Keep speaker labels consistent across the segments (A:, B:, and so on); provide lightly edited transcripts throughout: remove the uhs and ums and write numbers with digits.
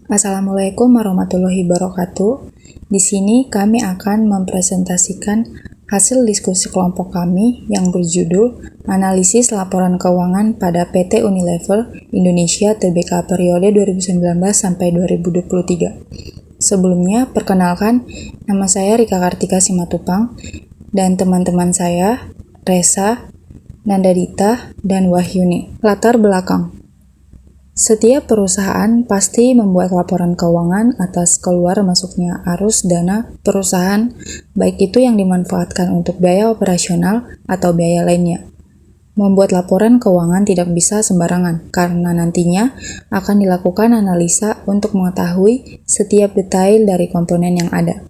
A: Assalamualaikum warahmatullahi wabarakatuh. Di sini kami akan mempresentasikan hasil diskusi kelompok kami yang berjudul Analisis Laporan Keuangan pada PT Unilever Indonesia Tbk periode 2019 sampai 2023. Sebelumnya, perkenalkan, nama saya Rika Kartika Simatupang dan teman-teman saya Resa, Nandadita, dan Wahyuni. Latar belakang. Setiap perusahaan pasti membuat laporan keuangan atas keluar masuknya arus dana perusahaan, baik itu yang dimanfaatkan untuk biaya operasional atau biaya lainnya. Membuat laporan keuangan tidak bisa sembarangan, karena nantinya akan dilakukan analisa untuk mengetahui setiap detail dari komponen yang ada.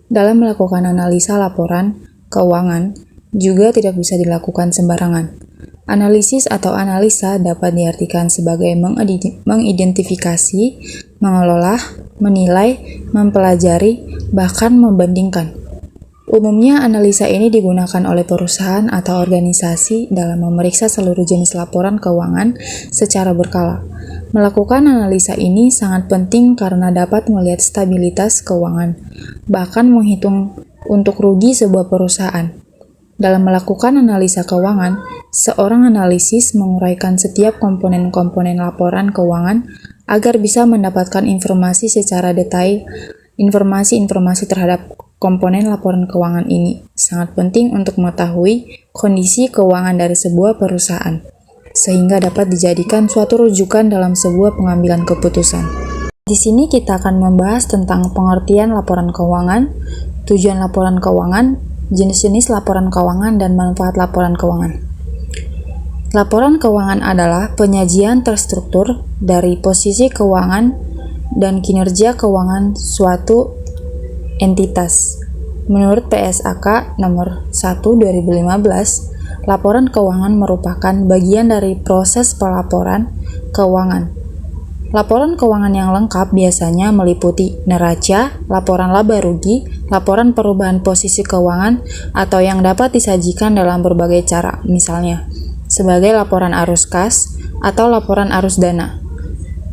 A: Dalam melakukan analisa laporan keuangan, juga tidak bisa dilakukan sembarangan. Analisis atau analisa dapat diartikan sebagai mengidentifikasi, mengelola, menilai, mempelajari, bahkan membandingkan. Umumnya, analisa ini digunakan oleh perusahaan atau organisasi dalam memeriksa seluruh jenis laporan keuangan secara berkala. Melakukan analisa ini sangat penting karena dapat melihat stabilitas keuangan, bahkan menghitung untuk rugi sebuah perusahaan. Dalam melakukan analisa keuangan, seorang analisis menguraikan setiap komponen-komponen laporan keuangan agar bisa mendapatkan informasi secara detail. Informasi-informasi terhadap komponen laporan keuangan ini sangat penting untuk mengetahui kondisi keuangan dari sebuah perusahaan, sehingga dapat dijadikan suatu rujukan dalam sebuah pengambilan keputusan. Di sini kita akan membahas tentang pengertian laporan keuangan, tujuan laporan keuangan, jenis-jenis laporan keuangan, dan manfaat laporan keuangan. Laporan keuangan adalah penyajian terstruktur dari posisi keuangan dan kinerja keuangan suatu entitas. Menurut PSAK nomor 1 2015, laporan keuangan merupakan bagian dari proses pelaporan keuangan. Laporan keuangan yang lengkap biasanya meliputi neraca, laporan laba rugi, laporan perubahan posisi keuangan, atau yang dapat disajikan dalam berbagai cara, misalnya sebagai laporan arus kas atau laporan arus dana,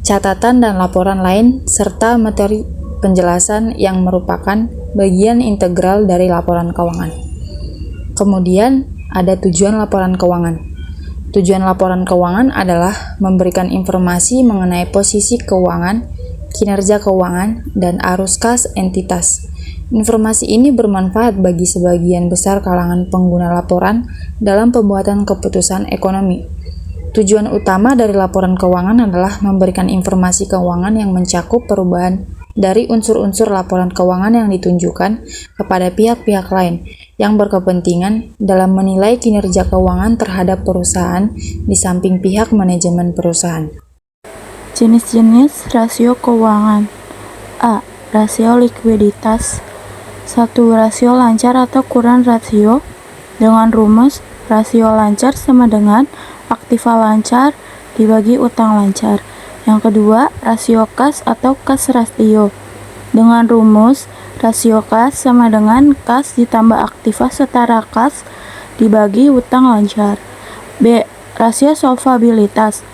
A: catatan dan laporan lain, serta materi penjelasan yang merupakan bagian integral dari laporan keuangan. Kemudian, ada tujuan laporan keuangan. Tujuan laporan keuangan adalah memberikan informasi mengenai posisi keuangan, kinerja keuangan, dan arus kas entitas. Informasi ini bermanfaat bagi sebagian besar kalangan pengguna laporan dalam pembuatan keputusan ekonomi. Tujuan utama dari laporan keuangan adalah memberikan informasi keuangan yang mencakup perubahan dari unsur-unsur laporan keuangan yang ditunjukkan kepada pihak-pihak lain yang berkepentingan dalam menilai kinerja keuangan terhadap perusahaan di samping pihak manajemen perusahaan.
B: Jenis-jenis rasio keuangan. A. Rasio likuiditas. 1. Rasio lancar atau kurang rasio. Dengan rumus, rasio lancar sama dengan aktiva lancar dibagi utang lancar. Yang kedua, rasio kas atau kas rasio. Dengan rumus, rasio kas sama dengan kas ditambah aktiva setara kas dibagi utang lancar. B. Rasio solvabilitas.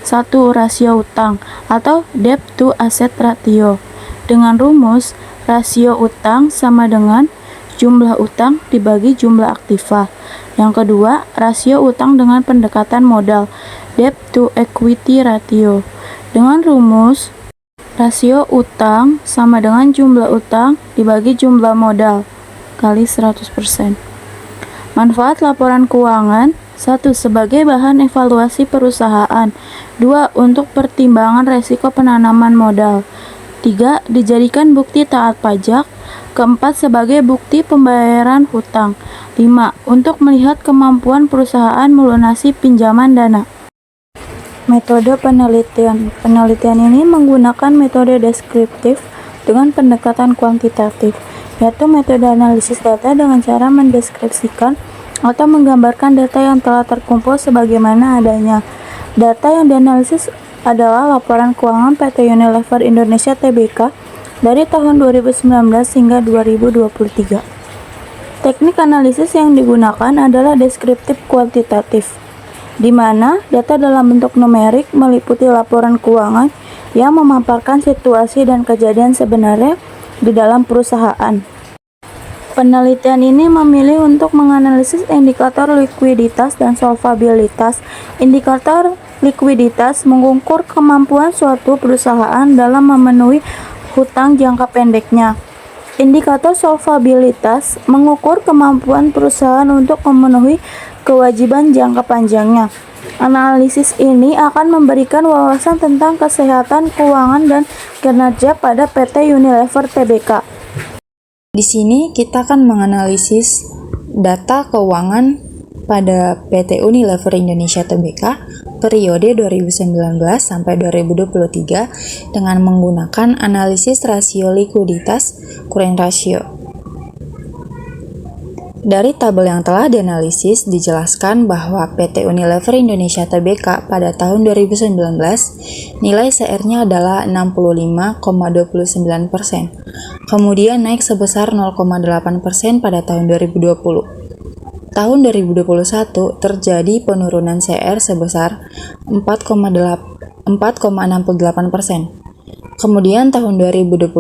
B: 1. Rasio utang atau debt to asset ratio. Dengan rumus, rasio utang sama dengan jumlah utang dibagi jumlah aktiva. Yang kedua, rasio utang dengan pendekatan modal, debt to equity ratio. Dengan rumus, rasio utang sama dengan jumlah utang dibagi jumlah modal kali 100%. Manfaat laporan keuangan. 1. Sebagai bahan evaluasi perusahaan. 2. Untuk pertimbangan resiko penanaman modal. 3. Dijadikan bukti taat pajak. 4. Sebagai bukti pembayaran hutang. 5. Untuk melihat kemampuan perusahaan melunasi pinjaman dana. Metode penelitian. Penelitian ini menggunakan metode deskriptif dengan pendekatan kuantitatif, yaitu metode analisis data dengan cara mendeskripsikan atau menggambarkan data yang telah terkumpul sebagaimana adanya. Data yang dianalisis adalah laporan keuangan PT Unilever Indonesia Tbk dari tahun 2019 hingga 2023. Teknik analisis yang digunakan adalah deskriptif kuantitatif, di mana data dalam bentuk numerik meliputi laporan keuangan yang memaparkan situasi dan kejadian sebenarnya di dalam perusahaan. Penelitian ini memilih untuk menganalisis indikator likuiditas dan solvabilitas. Indikator likuiditas mengukur kemampuan suatu perusahaan dalam memenuhi hutang jangka pendeknya. Indikator solvabilitas mengukur kemampuan perusahaan untuk memenuhi kewajiban jangka panjangnya. Analisis ini akan memberikan wawasan tentang kesehatan keuangan dan kinerja pada PT Unilever Tbk.
A: Di sini kita akan menganalisis data keuangan pada PT Unilever Indonesia Tbk periode 2019 sampai 2023 dengan menggunakan analisis rasio likuiditas current ratio. Dari tabel yang telah dianalisis dijelaskan bahwa PT Unilever Indonesia Tbk pada tahun 2019 nilai CR-nya adalah 65,29%, kemudian naik sebesar 0,8% pada tahun 2020. Tahun 2021 terjadi penurunan CR sebesar 4,68%. Kemudian tahun 2022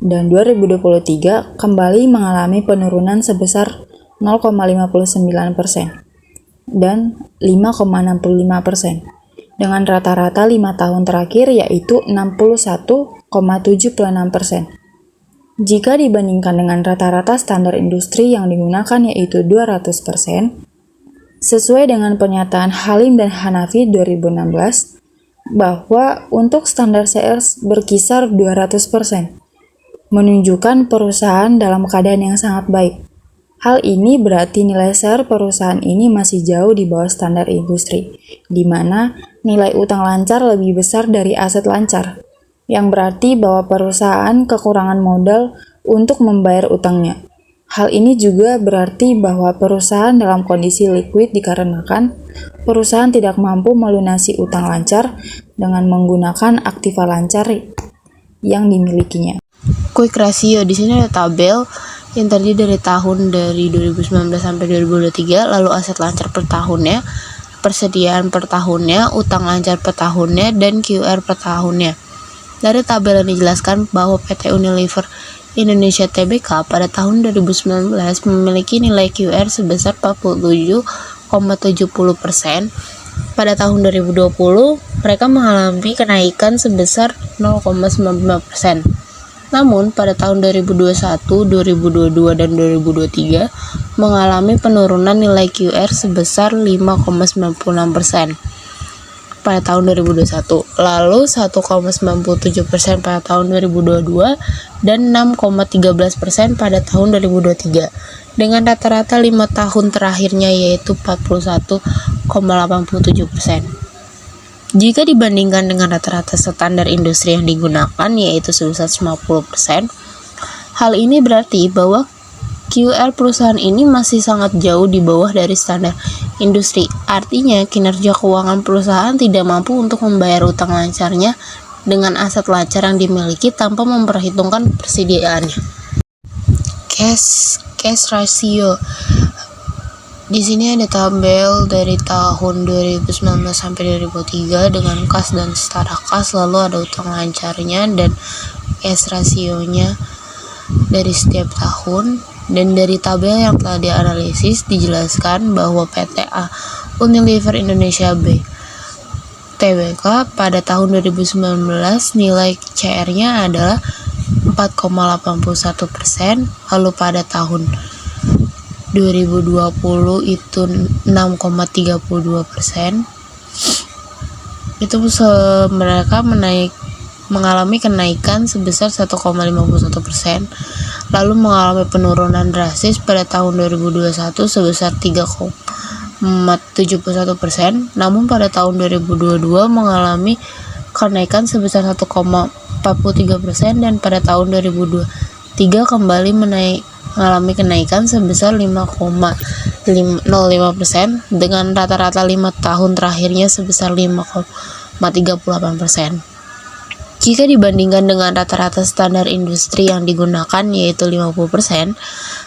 A: dan 2023 kembali mengalami penurunan sebesar 0,59% dan 5,65% dengan rata-rata 5 tahun terakhir yaitu 61,76%. Jika dibandingkan dengan rata-rata standar industri yang digunakan yaitu 200%, sesuai dengan pernyataan Halim dan Hanafi 2016, bahwa untuk standar CR berkisar 200%, menunjukkan perusahaan dalam keadaan yang sangat baik. Hal ini berarti nilai CR perusahaan ini masih jauh di bawah standar industri, di mana nilai utang lancar lebih besar dari aset lancar, yang berarti bahwa perusahaan kekurangan modal untuk membayar utangnya. Hal ini juga berarti bahwa perusahaan dalam kondisi liquid dikarenakan perusahaan tidak mampu melunasi utang lancar dengan menggunakan aktiva lancar yang dimilikinya.
C: Quick ratio, di sini ada tabel yang terdiri dari tahun dari 2019 sampai 2023, lalu aset lancar per tahunnya, persediaan per tahunnya, utang lancar per tahunnya, dan QR per tahunnya. Dari tabel yang dijelaskan bahwa PT Unilever Indonesia Tbk pada tahun 2019 memiliki nilai QR sebesar 47,70%. Pada tahun 2020, mereka mengalami kenaikan sebesar 0,95%. Namun, pada tahun 2021, 2022, dan 2023 mengalami penurunan nilai QR sebesar 5,96% pada tahun 2021, lalu 1,97% pada tahun 2022, dan 6,13% pada tahun 2023, dengan rata-rata 5 tahun terakhirnya yaitu 41,87%. Jika dibandingkan dengan rata-rata standar industri yang digunakan yaitu sebesar 50%, hal ini berarti bahwa QR perusahaan ini masih sangat jauh di bawah dari standar industri. Artinya, kinerja keuangan perusahaan tidak mampu untuk membayar utang lancarnya dengan aset lancar yang dimiliki tanpa memperhitungkan persediaannya. Cash ratio. Di sini ada tabel dari tahun 2019 sampai 2023 dengan kas dan setara kas, lalu ada utang lancarnya dan cash rasionya dari setiap tahun. Dan dari tabel yang telah dianalisis dijelaskan bahwa PT Unilever Indonesia Tbk pada tahun 2019 nilai CR-nya adalah 4,81%, lalu pada tahun 2020 itu 6,32%. Itu mereka mengalami kenaikan sebesar 1,51%, lalu mengalami penurunan drastis pada tahun 2021 sebesar 3,71%, namun pada tahun 2022 mengalami kenaikan sebesar 1,43% dan pada tahun 2023 kembali mengalami kenaikan sebesar 5,05% dengan rata-rata 5 tahun terakhirnya sebesar 5,38%. Jika dibandingkan dengan rata-rata standar industri yang digunakan yaitu 50%,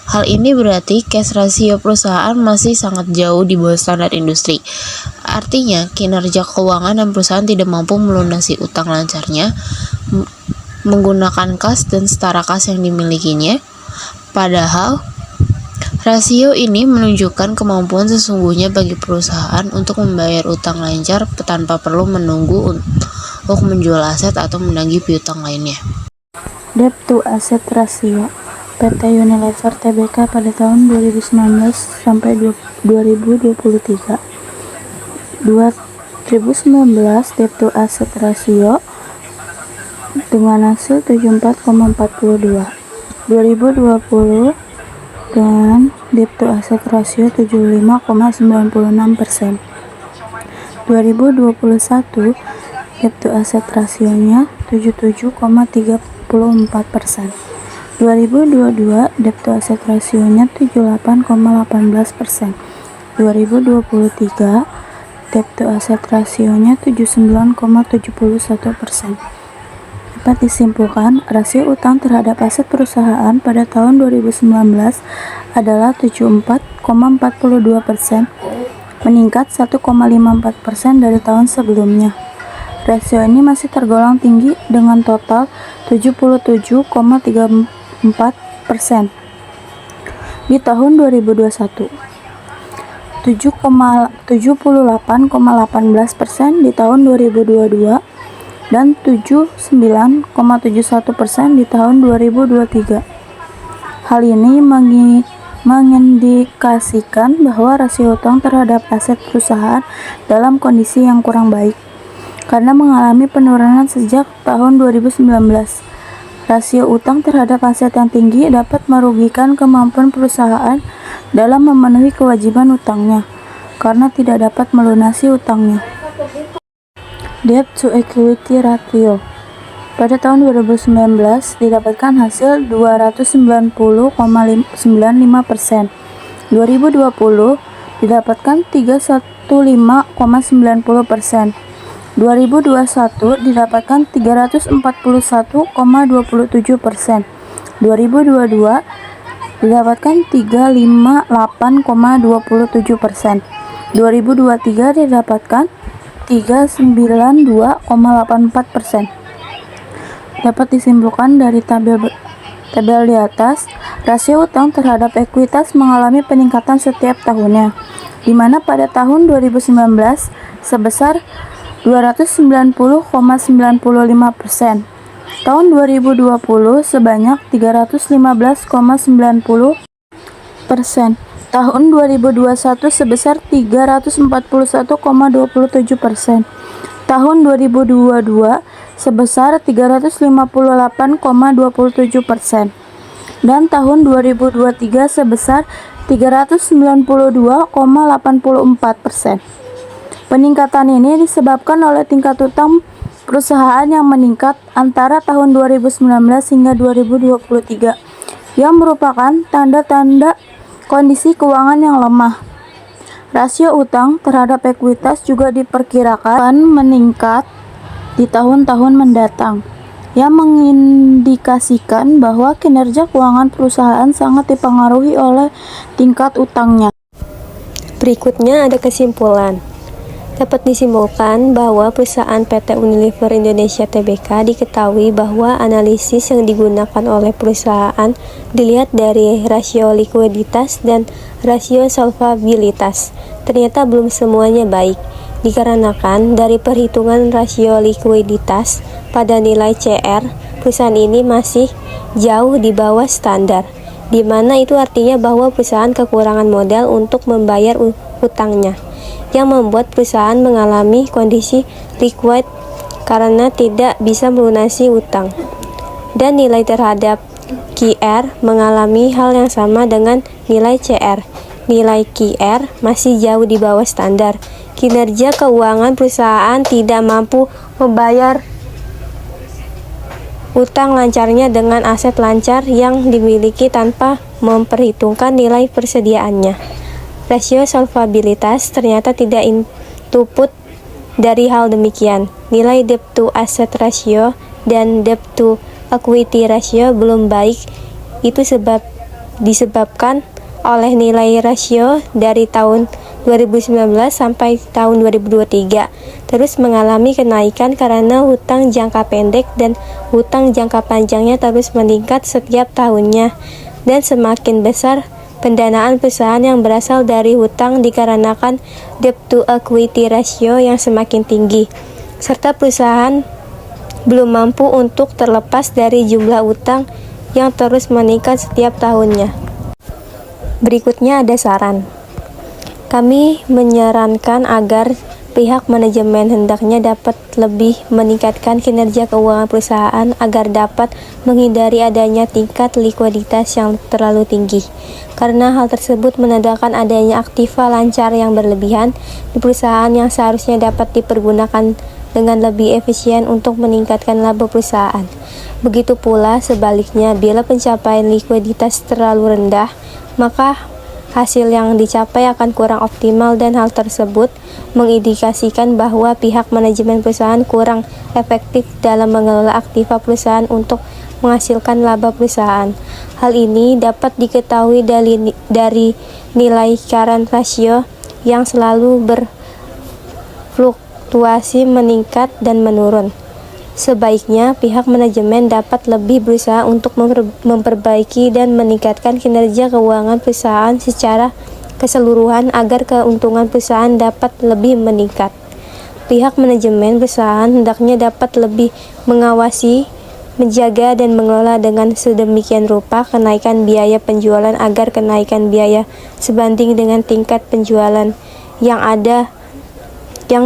C: hal ini berarti cash ratio perusahaan masih sangat jauh di bawah standar industri. Artinya, kinerja keuangan dan perusahaan tidak mampu melunasi utang lancarnya menggunakan kas dan setara kas yang dimilikinya. Padahal, rasio ini menunjukkan kemampuan sesungguhnya bagi perusahaan untuk membayar utang lancar tanpa perlu menunggu untuk menjual aset atau menagih piutang lainnya.
B: Debt to asset ratio PT Unilever Tbk pada tahun 2019 sampai 2023. 2019 debt to asset ratio dengan hasil 74,42. 2020 dengan debt to asset ratio 75,96%. 2021 debt to asset rasionya 77,34%. 2022 debt to asset rasionya 78,18%. 2023 debt to asset rasionya 79,71%. Dapat disimpulkan, rasio utang terhadap aset perusahaan pada tahun 2019 adalah 74,42%, meningkat 1,54% dari tahun sebelumnya. Rasio ini masih tergolong tinggi dengan total 77,34% di tahun 2021, 78,18% di tahun 2022, dan 79,71% di tahun 2023. Hal ini mengindikasikan bahwa rasio utang terhadap aset perusahaan dalam kondisi yang kurang baik karena mengalami penurunan sejak tahun 2019. Rasio utang terhadap aset yang tinggi dapat merugikan kemampuan perusahaan dalam memenuhi kewajiban utangnya karena tidak dapat melunasi utangnya. Debt to equity ratio pada tahun 2019 didapatkan hasil 290,95%. 2020 didapatkan 315,90%. 2021 didapatkan 341,27%. 2022 didapatkan 358,27%. 2023 didapatkan 392,84%. Dapat disimpulkan dari tabel di atas, rasio utang terhadap ekuitas mengalami peningkatan setiap tahunnya, di mana pada tahun 2019 sebesar 290,95%, tahun 2020 sebanyak 315,90%, tahun 2021 sebesar 341,27%, tahun 2022 sebesar 358,27%, dan tahun 2023 sebesar 392,84%. Peningkatan ini disebabkan oleh tingkat utang perusahaan yang meningkat antara tahun 2019 hingga 2023, yang merupakan tanda-tanda kondisi keuangan yang lemah. Rasio utang terhadap ekuitas juga diperkirakan meningkat di tahun-tahun mendatang, yang mengindikasikan bahwa kinerja keuangan perusahaan sangat dipengaruhi oleh tingkat utangnya.
D: Berikutnya ada kesimpulan. Dapat disimpulkan bahwa perusahaan PT Unilever Indonesia Tbk diketahui bahwa analisis yang digunakan oleh perusahaan dilihat dari rasio likuiditas dan rasio solvabilitas. Ternyata belum semuanya baik, dikarenakan dari perhitungan rasio likuiditas pada nilai CR, perusahaan ini masih jauh di bawah standar, di mana itu artinya bahwa perusahaan kekurangan modal untuk membayar utangnya, yang membuat perusahaan mengalami kondisi liquid karena tidak bisa melunasi utang. Dan nilai terhadap QR mengalami hal yang sama dengan nilai CR. Nilai QR masih jauh di bawah standar. Kinerja keuangan perusahaan tidak mampu membayar utang lancarnya dengan aset lancar yang dimiliki tanpa memperhitungkan nilai persediaannya. Rasio solvabilitas ternyata tidak input dari hal demikian. Nilai debt to asset ratio dan debt to equity ratio belum baik. Itu disebabkan oleh nilai rasio dari tahun 2019 sampai tahun 2023 terus mengalami kenaikan karena hutang jangka pendek dan hutang jangka panjangnya terus meningkat setiap tahunnya, dan semakin besar pendanaan perusahaan yang berasal dari hutang dikarenakan debt to equity ratio yang semakin tinggi, serta perusahaan belum mampu untuk terlepas dari jumlah utang yang terus meningkat setiap tahunnya. Berikutnya ada saran. Kami menyarankan agar pihak manajemen hendaknya dapat lebih meningkatkan kinerja keuangan perusahaan agar dapat menghindari adanya tingkat likuiditas yang terlalu tinggi. Karena hal tersebut menandakan adanya aktiva lancar yang berlebihan di perusahaan yang seharusnya dapat dipergunakan dengan lebih efisien untuk meningkatkan laba perusahaan. Begitu pula sebaliknya, bila pencapaian likuiditas terlalu rendah, maka hasil yang dicapai akan kurang optimal, dan hal tersebut mengindikasikan bahwa pihak manajemen perusahaan kurang efektif dalam mengelola aktiva perusahaan untuk menghasilkan laba perusahaan. Hal ini dapat diketahui dari nilai current ratio yang selalu berfluktuasi meningkat dan menurun. Sebaiknya pihak manajemen dapat lebih berusaha untuk memperbaiki dan meningkatkan kinerja keuangan perusahaan secara keseluruhan agar keuntungan perusahaan dapat lebih meningkat. Pihak manajemen perusahaan hendaknya dapat lebih mengawasi, menjaga, dan mengelola dengan sedemikian rupa kenaikan biaya penjualan agar kenaikan biaya sebanding dengan tingkat penjualan yang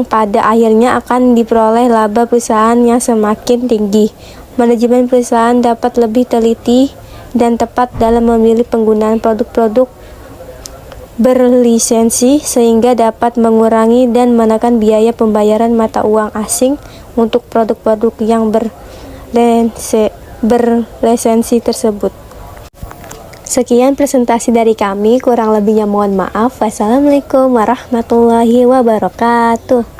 D: pada akhirnya akan diperoleh laba perusahaan yang semakin tinggi. Manajemen perusahaan dapat lebih teliti dan tepat dalam memilih penggunaan produk-produk berlisensi sehingga dapat mengurangi dan menekan biaya pembayaran mata uang asing untuk produk-produk yang berlisensi tersebut. Sekian presentasi dari kami, kurang lebihnya mohon maaf. Wassalamualaikum warahmatullahi wabarakatuh.